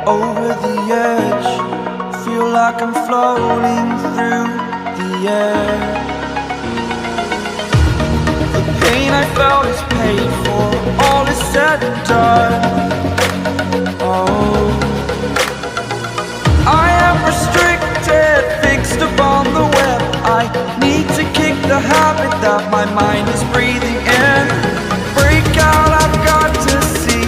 Over the edge, feel like I'm floating through the air. The pain I felt is paid for, all is said and done. Oh, I am restricted, fixed upon the web. I need to kick the habit that my mind is breathing in. Break out, I've got to see.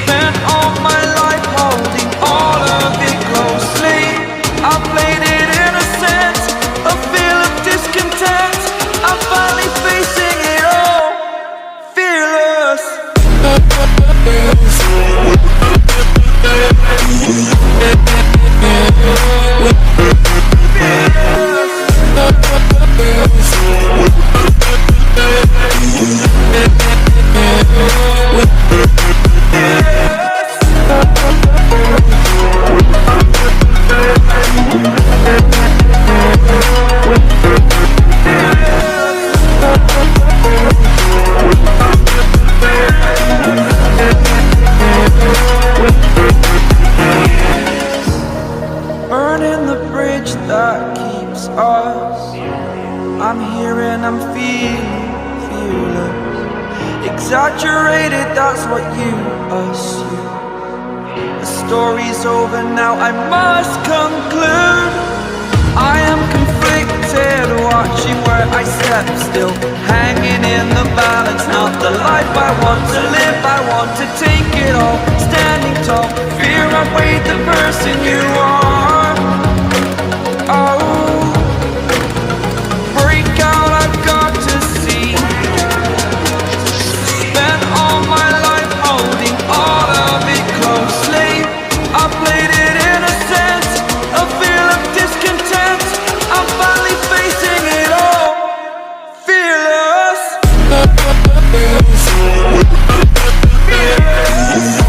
Spent all my life holding all of it closely. I played it innocent, a feel of discontent. I'm finally facing it all, fearless. Burning the bridge that keeps us. I'm here and I'm feeling fearless. Exaggerated, that's what you assume. The story's over now, I must conclude. I am conflicted, watching where I step still, hanging in the balance. Not the life I want to live, I want to take it all. Standing tall, fear outweighed the person you are. Oh, break out, I've got to see. Spent all my life holding all of it closely. I played it innocent, a feel of discontent. I'm finally facing it all, fearless. Fearless.